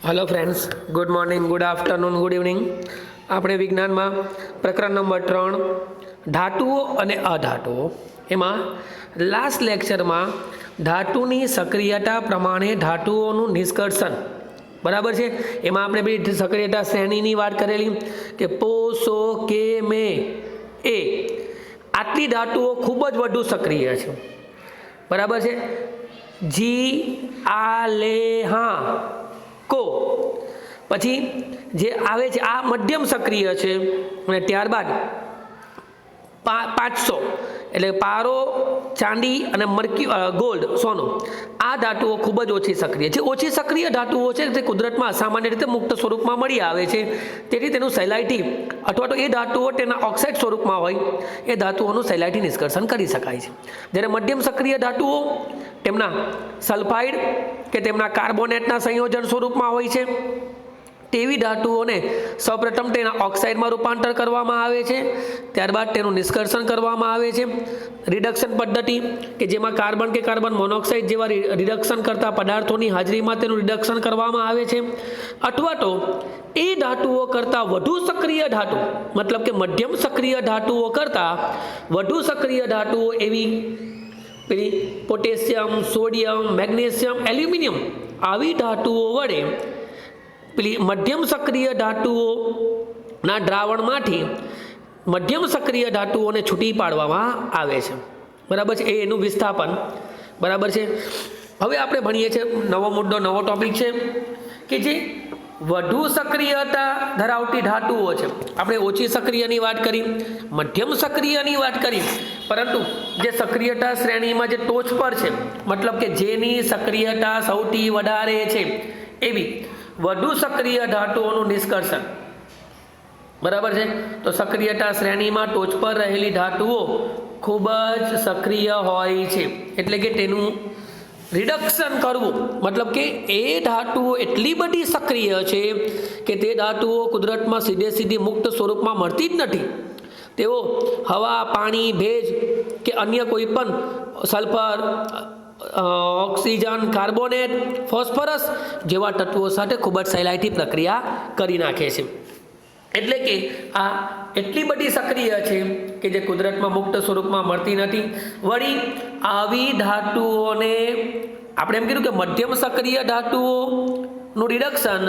Hello friends, good morning, good afternoon, good evening. આપણે વિજ્ઞાનમાં પ્રકરણ નંબર 3 ધાતુઓ અને અધાતુઓ એમાં લાસ્ટ લેક્ચરમાં ધાતુની સક્રિયતા પ્રમાણે ધાતુઓનું નિષ્કર્ષણ બરાબર છે। એમાં આપણે બધી સક્રિયતા શ્રેણીની વાત કરેલી કે પો સો કે મે એ આટલી ધાતુઓ ખૂબ જ વધુ સક્રિય છે બરાબર છે। जी आ ले हाँ को पछी जे आवे छे आ मध्यम सक्रिय छे अने त्यारबाद 500 एटले पारो चांदी अने गोल्ड सोनो आ धातुओ खूब ज ओછી सक्रिय छे। ओછી सक्रिय धातुओ छे ते कुदरतमां सामान्य रीते मुक्त स्वरूपमां मळी आवे छे, तेथी तेनुं सहेलाईथी अथवा तो ए धातुओ तेना ऑक्साइड स्वरूपमां होय ए धातुओनुं सहेलाईथी निष्कर्षण करी शकाय छे। ज्यारे मध्यम सक्रिय धातुओ तेमना सल्फाइड के तेमना कार्बोनेटना संयोजन स्वरूपमां होय छे तेवी धातुओने सौप्रथम तेना ऑक्साइडमां रूपांतर करवामां आवे छे, त्यारबाद तेनुं निष्कर्षण करवामां आवे छे। रिडक्शन पद्धति के जेमां कार्बन के कार्बन मोनोक्साइड जेवा रिडक्शन करता पदार्थोनी हाजरीमां तेनुं रिडक्शन करवामां आवे छे, अथवा तो ए धातुओ करता वधु सक्रिय धातु मतलब के मध्यम सक्रिय धातुओ करता वधु सक्रिय धातुओ एवी पेली पोटेशियम, सोडियम, मैग्नेशियम, एल्युमिनियम आवी धातुओ वडे पेली मध्यम सक्रिय धातुओ ना द्रावणमांथी मध्यम सक्रिय धातुओने छूटी पाडवामां आवे छे बराबर छे। एनुं विस्थापन बराबर छे। हवे आपणे भणीए छे नवो मुद्दो, नवो टॉपिक छे के जे વધુ સક્રિયતા ધરાવતી ધાતુઓ છે। આપણે ઓછી સક્રિયની વાત કરી, મધ્યમ સક્રિયની વાત કરી, પરંતુ જે સક્રિયતા શ્રેણીમાં જે ટોચ પર છે મતલબ કે જેની સક્રિયતા સૌથી વધારે છે એવી વધુ સક્રિય ધાતુઓનું નિષ્કર્ષણ બરાબર છે। તો સક્રિયતા શ્રેણીમાં ટોચ પર રહેલી ધાતુઓ ખૂબ જ સક્રિય હોય છે એટલે કે તેનું रिडक्शन करवू मतलब के ए धातुओ एटली बड़ी सक्रिय है कि ते धातुओ कुदरत में सीधे सीधी मुक्त स्वरूप में मळती ज नथी। तेओ हवा, पानी, भेज के अन्य कोईपण सल्फर, ऑक्सीजन, कार्बोनेट, फॉस्फरस जेवा तत्वों साथे खूब ज सहेलाईथी प्रक्रिया करी नाखे छे। एटले के आ एटली बड़ी सक्रिय है कि जे कुदरत में मुक्त स्वरूप में मळती नथी। वળી आवी धातुओने आपणे एम कीधुं के मध्यम सक्रिय धातुओनुं रिडक्शन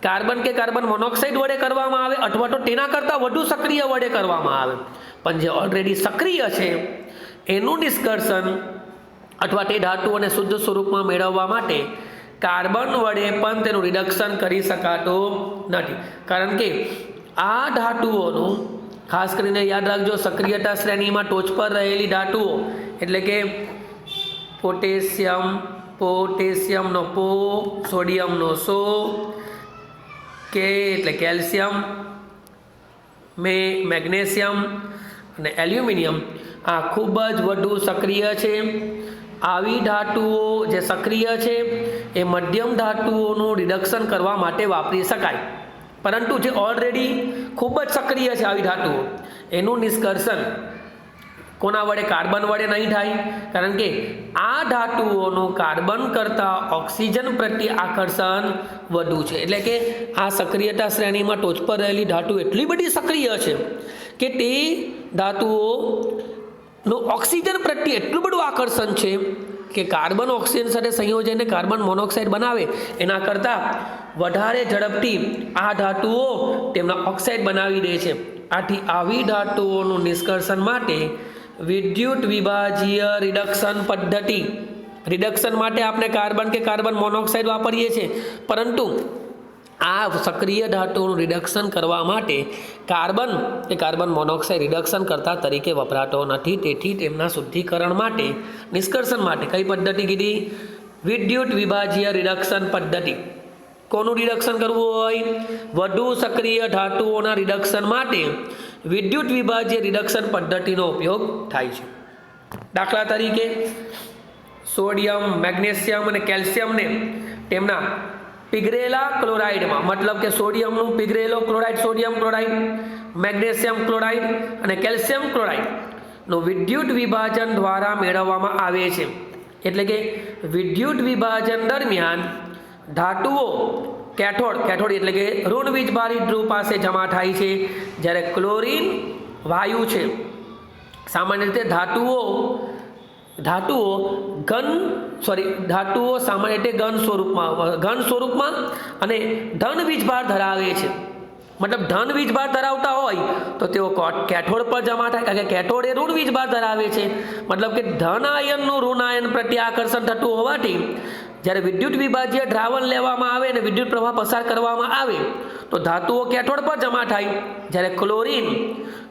कार्बन के कार्बन मोनोक्साइड वडे करवामां आवे अथवा तो तेना करता वधु सक्रिय वडे करवामां आवे, पण जे ऑलरेडी सक्रिय छे एनुं निष्कर्षण अथवा ते धातुओने शुद्ध स्वरूप में मेळववा माटे कार्बन वडे पण तेनुं रिडक्शन करी शकातो नथी। कारण के आ धातुओनुं खास करीने याद राखजो सक्रियता श्रेणीमां टोच पर रहेली धातुओ एटले के पोटेशियम, पोटेशियम नो पो, सोडियम नो सो, के एटले कैल्शियम, मैग्नेशियम अने एल्युमिनियम आ खूब ज वधु सक्रिय छे। आवी धातुओ जे सक्रिय है ए मध्यम धातुओनुं रिडक्शन करवा माटे वापरी शकाय, परंतु जे ऑलरेडी खूब ज सक्रिय है आवी धातुओ एनुं निष्कर्षण कोना वडे कार्बन वडे नहीं थाय, कारण के आ धातुओनुं कार्बन करता ऑक्सीजन प्रत्ये आकर्षण वधु छे। एटले के आ सक्रियता श्रेणीमां टोच पर रहेली धातु एटली बड़ी सक्रिय है कि ते धातुओ नो ऑक्सीजन प्रत्ये एटलुं बधुं आकर्षण है कि कार्बन ऑक्सीजन साथे संयोजन कार्बन मोनोक्साइड बनावे एना करता वधारे झड़पथी आ धातुओ तेमना ऑक्साइड बनावी दे छे। आथी आवी धातुओनुं निष्कर्षण माटे विद्युत विभाजीय रिडक्शन पद्धति रिडक्शन माटे आपणे कार्बन के कार्बन मोनोक्साइड वापरीए छे, परंतु आ सक्रिय धातुओनुं रिडक्शन करवा माटे कार्बन के कार्बन मोनोक्साइड रिडक्शन करता तरीके वपरातो नथी। तेथी तेमना शुद्धिकरण माटे निष्कर्षण माटे कई पद्धति कीधी? विद्युत विभाजीय रिडक्शन पद्धति। कोनु रिडक्शन करवुं होय? वधु सक्रिय धातुओना रिडक्शन माटे विद्युत विभाजीय रिडक्शन पद्धतिनो उपयोग थाय छे। दाखला तरीके सोडियम, मैग्नेशियम अने कैल्शियम ने तेमना पिघरेला क्लोराइड में मतलब के सोडियम पिघरेलो chloride sodium chloride, magnesium chloride और कैल्शियम क्लोराइड नो विद्युत विभाजन द्वारा मेळववामां आवे छे। एटले के विद्युत विभाजन दरमियान ધાતુઓ કેથોડ એટલે કે ઋણ વીજભારિત ધ્રુવ પાસે જમા થાય છે, જ્યારે ક્લોરીન વાયુ છે સામાન્ય રીતે ધાતુઓ સામાન્ય રીતે ઘન સ્વરૂપમાં અને ધન વીજભાર ધરાવે છે. મતલબ ધન વીજભાર ધરાવતા હોય તો તેઓ કેથોડ પર જમા થાય, કારણ કે કેથોડ એ ઋણ વીજભાર ધરાવે છે. મતલબ કે ધન આયનનું ઋણ આયન પ્રત્યે આકર્ષણ થતું હોવાથી જ્યારે વિદ્યુત વિભાજ્ય દ્રાવણ લેવામાં આવે અને વિદ્યુત પ્રવાહ પસાર કરવામાં આવે તો ધાતુઓ કેથોડ પર જમા થાય, જ્યારે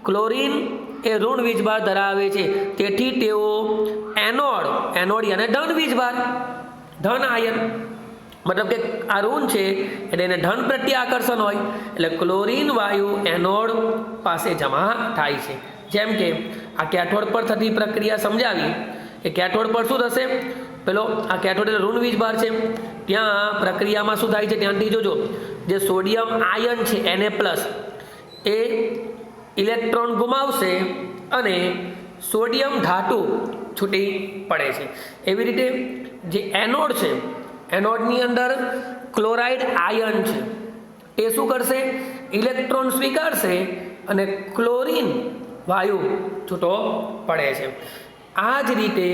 ક્લોરીન એ ઋણ વીજભાર ધરાવે છે. તેથી તેઓ એનોડ અને ધન વીજભાર, ધન આયન, મતલબ કે આ ઋણ છે એટલે એને ધન પ્રત્યે આકર્ષણ હોય એટલે ક્લોરીન વાયુ એનોડ પાસે જમા થાય છે. જેમ કે આ કેથોડ પર થતી પ્રક્રિયા સમજાવી કે કેથોડ પર શું થશે, પેલો આ કેથોડ એટલે ઋણ વીજભાર છે, ત્યાં પ્રક્રિયામાં શું થાય છે ત્યાંથી જોજો, જે સોડિયમ આયન છે Na+ એ ઇલેક્ટ્રોન ગુમાવશે અને સોડિયમ ધાતુ છૂટી પડે છે. એવી રીતે જે એનોડ છે, એનોડની અંદર ક્લોરાઇડ આયન છે, એ શું કરશે, ઇલેક્ટ્રોન સ્વીકારશે અને ક્લોરીન વાયુ છૂટો પડે છે. આ જ રીતે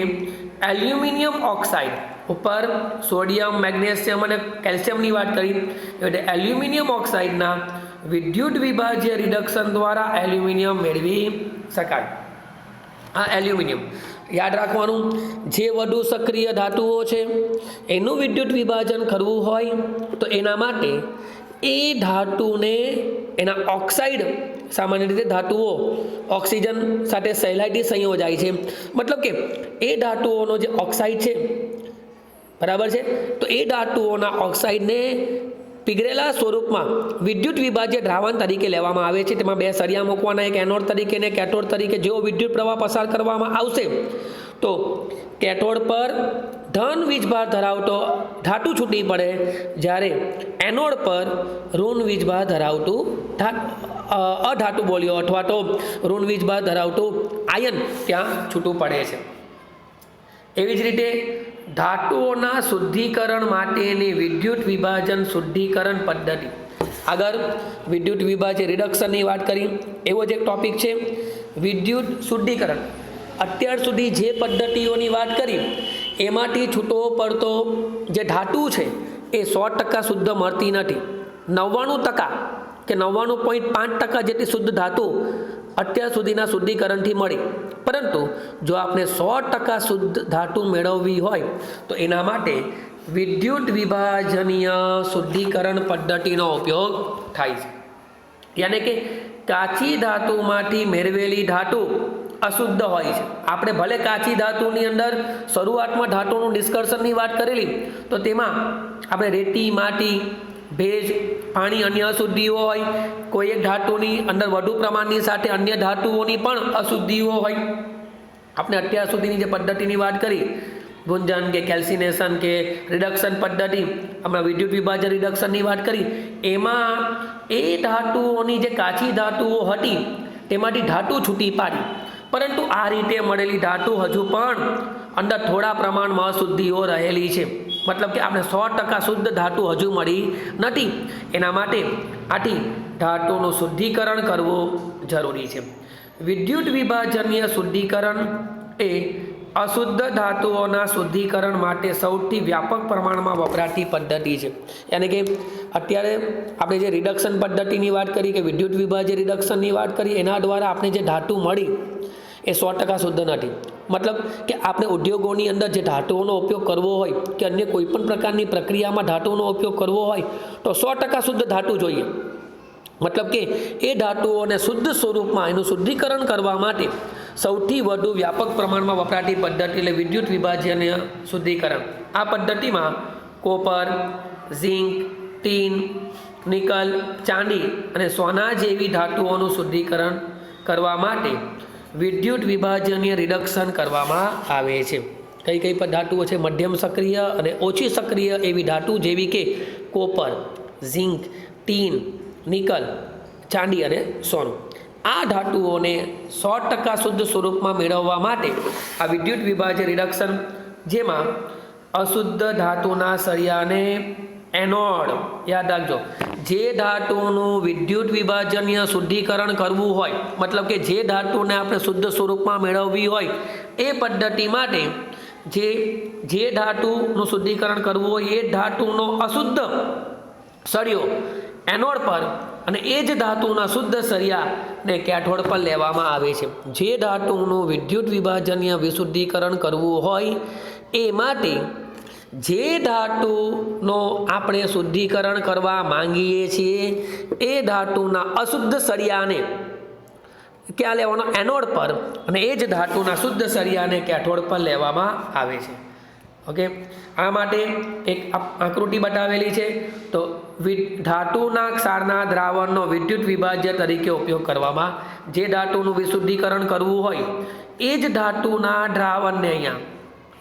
એલ્યુમિનિયમ ઓક્સાઇડ ઉપર સોડિયમ, મેગ્નેશિયમ અને કેલ્શિયમની વાત કરી, એટલે એલ્યુમિનિયમ ઓક્સાઇડના વિદ્યુત વિભાજ્ય રિડક્શન દ્વારા એલ્યુમિનિયમ મેળવી શકાય. આ એલ્યુમિનિયમ યાદ રાખવાનું, જે વધુ સક્રિય ધાતુઓ છે એનું વિદ્યુત વિભાજન કરવું હોય તો એના માટે એ ધાતુને એના ઓક્સાઇડ, સામાન્ય રીતે ધાતુઓ ઓક્સિજન સાથે સહેલાઈથી સંયોજાય છે, મતલબ કે એ ધાતુઓનો જે ઓક્સાઇડ છે બરાબર છે, તો એ ધાતુઓના ઓક્સાઇડને પીગળેલા સ્વરૂપમાં વિદ્યુત વિભાજ્ય દ્રાવણ તરીકે લેવામાં આવે છે. તેમાં બે સળિયા મૂકવાના, એક એનોડ તરીકે અને કેથોડ તરીકે. જેવો વિદ્યુત પ્રવાહ પસાર કરવામાં આવશે તો કેથોડ પર ધન વીજભાર ધરાવતો ધાતુ છૂટી પડે, જ્યારે એનોડ પર ઋણ વીજભાર ધરાવતું અધાતુ બોલ્યો અથવા તો ઋણ વીજભાર ધરાવતું આયન ત્યાં છૂટું પડે છે. એવી જ રીતે ધાતુઓના શુદ્ધિકરણ માટેની વિદ્યુત વિભાજન શુદ્ધિકરણ પદ્ધતિ. આગળ વિદ્યુત વિભાજ્ય રિડક્શનની વાત કરી, એવો જ એક ટોપિક છે વિદ્યુત શુદ્ધિકરણ. અત્યાર સુધી જે પદ્ધતિઓની વાત કરી એમાંથી છૂટો પડતો જે ધાતુ છે એ 100% શુદ્ધ મળતી નથી. 99% કે 99.5% જેટલી શુદ્ધ ધાતુ અત્યાર સુધીના શુદ્ધિકરણથી મળી. પરંતુ જો આપણે 100% શુદ્ધ ધાતુ મેળવવી હોય તો એના માટે વિદ્યુત વિભાજનીય શુદ્ધિકરણ પદ્ધતિનો ઉપયોગ થાય છે. યાને કે કાચી ધાતુમાંથી મેળવેલી ધાતુ અશુદ્ધ હોય છે. આપણે ભલે કાચી ધાતુની અંદર શરૂઆતમાં ધાતુનું નિષ્કર્ષણની વાત કરેલી, તો તેમાં આપણે રેતી, માટી, ભેજ, પાણી, અન્ય અશુદ્ધિઓ હોય. કોઈ એક ધાતુની અંદર વધુ પ્રમાણની સાથે અન્ય ધાતુઓની પણ અશુદ્ધિઓ હોય. આપણે અત્યાર સુધીની જે પદ્ધતિની વાત કરી, ગુંજન કે કેલ્સિનેશન કે રિડક્શન પદ્ધતિ, હમણાં વિદ્યુત વિભાજન રિડક્શનની વાત કરી, એમાં એ ધાતુઓની જે કાચી ધાતુઓ હતી તેમાંથી ધાતુ છૂટી પાડી. પરંતુ આ રીતે મળેલી ધાતુ હજુ પણ અંદર થોડા પ્રમાણમાં અશુદ્ધિઓ રહેલી છે. મતલબ કે આપણે 100% શુદ્ધ ધાતુ હજુ મળી નથી. એના માટે આથી ધાતુનું શુદ્ધિકરણ કરવું જરૂરી છે. વિદ્યુત વિભાજનીય શુદ્ધિકરણ એ અશુદ્ધ ધાતુઓના શુદ્ધિકરણ માટે સૌથી વ્યાપક પ્રમાણમાં વપરાતી પદ્ધતિ છે. યાની કે અત્યારે આપણે જે રિડક્શન પદ્ધતિની વાત કરી કે વિદ્યુત વિભાજ્ય રિડક્શનની વાત કરી, એના દ્વારા આપણે જે ધાતુ મળી એ 100% શુદ્ધ નથી. મતલબ કે આપણે ઉદ્યોગોની અંદર જે ધાતુઓનો ઉપયોગ કરવો હોય કે અન્ય કોઈપણ પ્રકારની પ્રક્રિયામાં ધાતુઓનો ઉપયોગ કરવો હોય તો 100% શુદ્ધ ધાતુ જોઈએ. મતલબ કે એ ધાતુઓને શુદ્ધ સ્વરૂપમાં એનું શુદ્ધિકરણ કરવા માટે સૌથી વધુ વ્યાપક પ્રમાણમાં વપરાતી પદ્ધતિ એટલે વિદ્યુત વિભાજનીય શુદ્ધિકરણ. આ પદ્ધતિમાં કોપર, ઝિંક, ટીન, નિકલ, ચાંદી અને સોના જેવી ધાતુઓનું શુદ્ધિકરણ કરવા માટે વિદ્યુત વિભાજનીય રિડક્શન કરવામાં આવે છે. કઈ કઈ ધાતુઓ છે? મધ્યમ સક્રિય અને ઓછી સક્રિય એવી ધાતુ જેવી કે કોપર, ઝિંક, ટીન, નિકલ, ચાંદી અને સોનું. આ ધાતુઓને 100% શુદ્ધ સ્વરૂપમાં મેળવવા માટે આ વિદ્યુત વિભાજ્ય રિડક્શન, જેમાં અશુદ્ધ ધાતુના સળિયાને એનોડ યાદ રાખજો, જે ધાતુનું વિદ્યુત વિભાજનીય શુદ્ધિકરણ કરવું હોય, મતલબ કે જે ધાતુને આપણે શુદ્ધ સ્વરૂપમાં મેળવવી હોય એ પદ્ધતિ માટે જે ધાતુનું શુદ્ધિકરણ કરવું હોય એ ધાતુનો અશુદ્ધ સળિયો એનોડ પર અને એ જ ધાતુના શુદ્ધ સળિયાને કેથોડ પર લેવામાં આવે છે. જે ધાતુનું વિદ્યુત વિભાજનીય વિશુદ્ધિકરણ કરવું હોય એ માટે જે ધાતુનો આપણે શુદ્ધિકરણ કરવા માંગીએ છીએ એ ધાતુના અશુદ્ધ સળિયાને ક્યાં લેવાનો? એનોડ પર, અને એ જ ધાતુના શુદ્ધ સળિયાને કેથોડ પર લેવામાં આવે છે. ઓકે, આ માટે એક આકૃતિ બતાવેલી છે. તો ધાતુના ક્ષારના દ્રાવણનો વિદ્યુત વિભાજ્ય તરીકે ઉપયોગ કરવામાં, જે ધાતુનું વિશુદ્ધિકરણ કરવું હોય એ જ ધાતુના દ્રાવણને, અહીંયા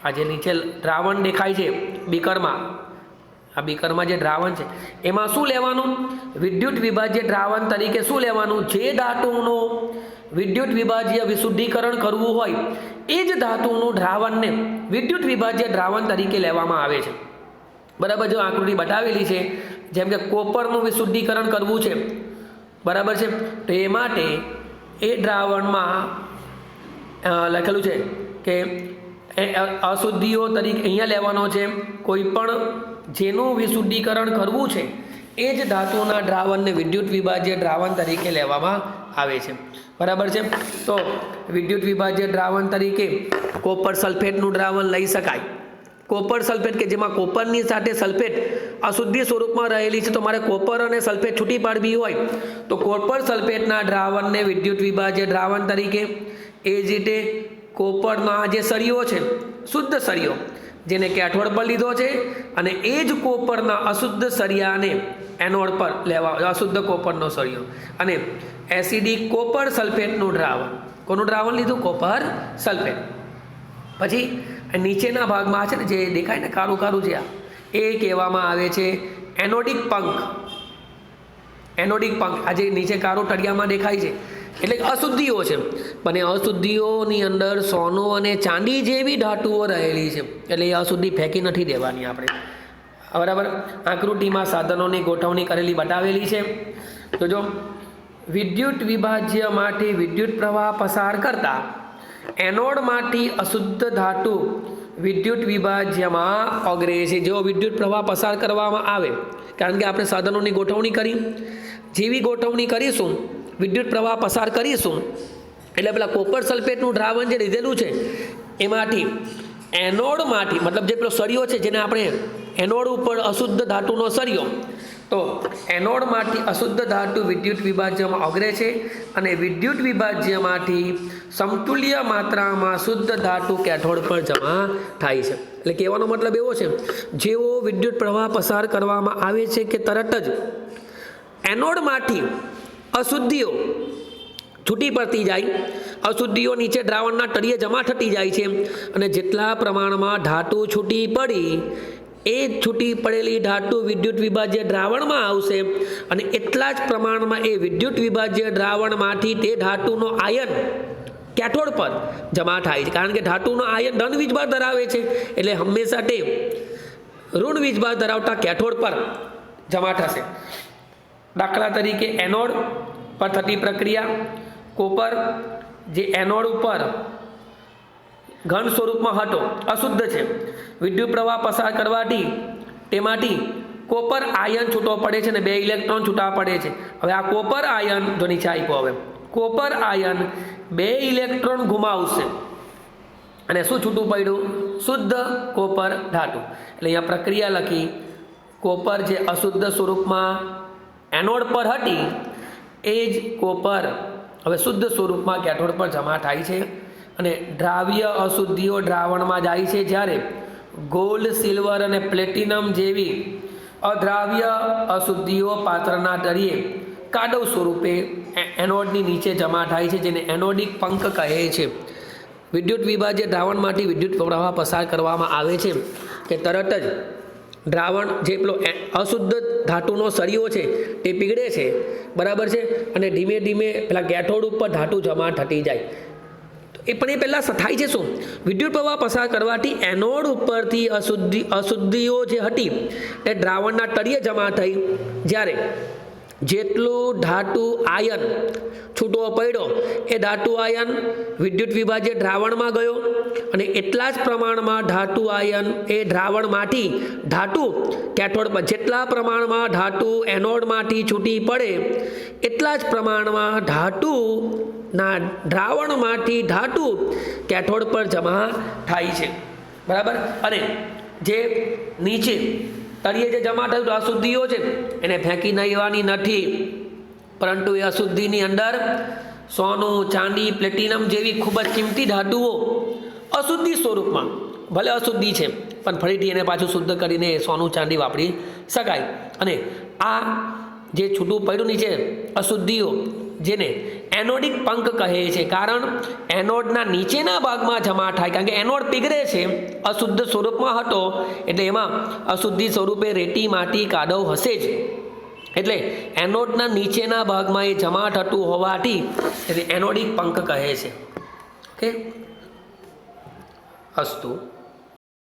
આ જે નીચે દ્રાવણ દેખાય છે બીકરમાં, આ બીકરમાં જે દ્રાવણ છે એમાં શું લેવાનું? વિદ્યુત વિભાજ્ય દ્રાવણ તરીકે શું લેવાનું? જે ધાતુનું વિદ્યુત વિભાજ્ય વિશુદ્ધિકરણ કરવું હોય એ જ ધાતુનું દ્રાવણને વિદ્યુત વિભાજ્ય દ્રાવણ તરીકે લેવામાં આવે છે. બરાબર, જો આકૃતિ બતાવેલી છે, જેમ કે કોપરનું વિશુદ્ધિકરણ કરવું છે, બરાબર છે, તો એ માટે એ દ્રાવણમાં લખેલું છે કે અશુદ્ધિઓ તરીકે અહીંયા લેવાનો છે. કોઈ પણ જેનું વિશુદ્ધિકરણ કરવું છે એ જ ધાતુના દ્રાવણને વિદ્યુત વિભાજ્ય દ્રાવણ તરીકે લેવામાં આવે છે. બરાબર છે. તો વિદ્યુત વિભાજ્ય દ્રાવણ તરીકે કોપર સલ્ફેટનું દ્રાવણ લઈ શકાય. કોપર સલ્ફેટ કે જેમાં કોપરની સાથે સલ્ફેટ અશુદ્ધિ સ્વરૂપમાં રહેલી છે, તો મારે કોપર અને સલ્ફેટ છૂટી પાડવી હોય તો કોપર સલ્ફેટના દ્રાવણને વિદ્યુત વિભાજ્ય દ્રાવણ તરીકે, એ જ રીતે કોપરના જે સળિયો છે, શુદ્ધ સળિયો જેને કેથોડ પર લીધો છે, અને એ જ કોપરના અશુદ્ધ સળિયાને એનોડ પર લેવા, અશુદ્ધ કોપરનો સળિયો, અને એસિડિક કોપર સલ્ફેટનું દ્રાવણ. કોનું દ્રાવણ લીધું? Copper sulphate. પછી નીચેના ભાગમાં છે ને જે દેખાય ને કાળું કાળું છે, એ કહેવામાં આવે છે એનોડિક પંખ. એનોડિક પંખ આ જે નીચે કાળું તળિયામાં દેખાય છે એટલે અશુદ્ધિઓ છે, પણ એ અશુદ્ધિઓની અંદર સોનું અને ચાંદી જેવી ધાતુઓ રહેલી છે, એટલે એ અશુદ્ધિ ફેંકી નથી દેવાની આપણે. બરાબર, આકૃતિમાં સાધનોની ગોઠવણી કરેલી બતાવેલી છે. તો જો વિદ્યુત વિભાજ્યમાંથી વિદ્યુત પ્રવાહ પસાર કરતા એનોડમાંથી અશુદ્ધ ધાતુ વિદ્યુત વિભાજ્યમાં ઓગળે છે. જો વિદ્યુત પ્રવાહ પસાર કરવામાં આવે, કારણ કે આપણે સાધનોની ગોઠવણી કરી, જેવી ગોઠવણી કરીશું, વિદ્યુત પ્રવાહ પસાર કરીશું, એટલે પેલા કોપર સલ્ફેટનું દ્રાવણ જે લીધેલું છે એમાંથી એનોડમાંથી, મતલબ જે પેલો સળિયો છે જેને આપણે એનોડ ઉપર અશુદ્ધ ધાતુનો સળિયો, તો એનોડમાંથી અશુદ્ધ ધાતુ વિદ્યુત વિભાજ્યમાં ઓગળે છે, અને વિદ્યુત વિભાજ્યમાંથી સમતુલ્ય માત્રામાં શુદ્ધ ધાતુ કેથોડ પર જમા થાય છે. એટલે કહેવાનો મતલબ એવો છે, જેવો વિદ્યુત પ્રવાહ પસાર કરવામાં આવે છે કે તરત જ એનોડમાંથી અશુદ્ધિઓ છૂટી પડતી જાય, અશુદ્ધિઓ નીચે દ્રાવણના તળિયે જમા થતી જાય છે, અને જેટલા પ્રમાણમાં ધાતુ છૂટી પડી એ છૂટી પડેલી ધાતુ વિદ્યુત વિભાજ્ય દ્રાવણમાં આવશે, અને એટલા જ પ્રમાણમાં એ વિદ્યુત વિભાજ્ય દ્રાવણમાંથી તે ધાતુનો આયન કેથોડ પર જમા થાય છે. કારણ કે ધાતુનો આયન ધન વીજભાર ધરાવે છે, એટલે હંમેશા તે ઋણ વીજભાર ધરાવતા કેથોડ પર જમા થશે. દાખલા તરીકે એનોડ પર થતી પ્રક્રિયા, કોપર જે એનોડ ઉપર ઘન સ્વરૂપમાં હતો, અશુદ્ધ છે, વિદ્યુત પ્રવાહ પસાર કરવાથી તેમાંથી કોપર આયન છૂટો પડે છે અને 2 ઇલેક્ટ્રોન છૂટા પડે છે. હવે આ કોપર આયન જો નીચે આપ્યો, હવે કોપર આયન 2 ઇલેક્ટ્રોન ગુમાવશે, અને શું છૂટું પડ્યું? શુદ્ધ કોપર ધાતુ. એટલે અહીંયા પ્રક્રિયા લખી, કોપર જે અશુદ્ધ સ્વરૂપમાં એનોડ પર હતી એ જ કોપર હવે શુદ્ધ સ્વરૂપમાં કેથોડ પર જમા થાય છે, અને દ્રાવ્ય અશુદ્ધિઓ દ્રાવણમાં જાય છે. જ્યારે ગોલ્ડ, સિલ્વર અને પ્લેટિનમ જેવી અદ્રાવ્ય અશુદ્ધિઓ પાત્રના તળિયે કાદવ સ્વરૂપે એનોડની નીચે જમા થાય છે, જેને એનોડિક પંખ કહે છે. વિદ્યુત વિભાજ્ય દ્રાવણમાંથી વિદ્યુત પ્રવાહ પસાર કરવામાં આવે છે કે તરત જ દ્રાવણ જે પેલો અશુદ્ધ ધાતુનો સળિયો છે તે પીગળે છે, બરાબર છે, અને ધીમે ધીમે પેલા કેથોડ ઉપર ધાતુ જમા થતી જાય. તો એ પણ એ પહેલાં થાય છે શું? વિદ્યુત પ્રવાહ પસાર કરવાથી એનોડ ઉપરથી અશુદ્ધિઓ જે હતી એ દ્રાવણના તળિયે જમા થઈ, જ્યારે જેટલું ધાતુ આયન છૂટો પડ્યો એ ધાતુ આયન વિદ્યુત વિભાજ્ય દ્રાવણમાં ગયો અને એટલા જ પ્રમાણમાં ધાતુ આયન એ દ્રાવણમાંથી ધાતુ કેથોડ પર, જેટલા પ્રમાણમાં ધાતુ એનોડમાંથી છૂટી પડે એટલા જ પ્રમાણમાં ધાતુના દ્રાવણમાંથી ધાતુ કેથોડ પર જમા થાય છે, બરાબર. અને જે નીચે તળિયે જે જમા થયું અશુદ્ધિઓ છે એને ફેંકી દેવાની નથી, પરંતુ એ અશુદ્ધિની અંદર સોનું, ચાંદી, પ્લેટિનમ જેવી ખૂબ જ કિંમતી ધાતુઓ અશુદ્ધિ સ્વરૂપમાં, ભલે અશુદ્ધિ છે પણ ફરીથી એને પાછું શુદ્ધ કરીને સોનું, ચાંદી વાપરી શકાય. અને આ જે છૂટું પડ્યું નીચે અશુદ્ધિઓ, જેને એનોડિક પંક કહે છે, કારણ એનોડના નીચેના ભાગમાં જમા થાય, કારણ કે એનોડ પીગળે છે, અશુદ્ધ સ્વરૂપમાં હતો એટલે એમાં અશુદ્ધિ સ્વરૂપે રેતી, માટી, કાદવ હશે જ, એટલે એનોડના નીચેના ભાગમાં એ જમા થતું હોવાથી એટલે એનોડિક પંક કહે છે. ઓકે, અસ્તુ.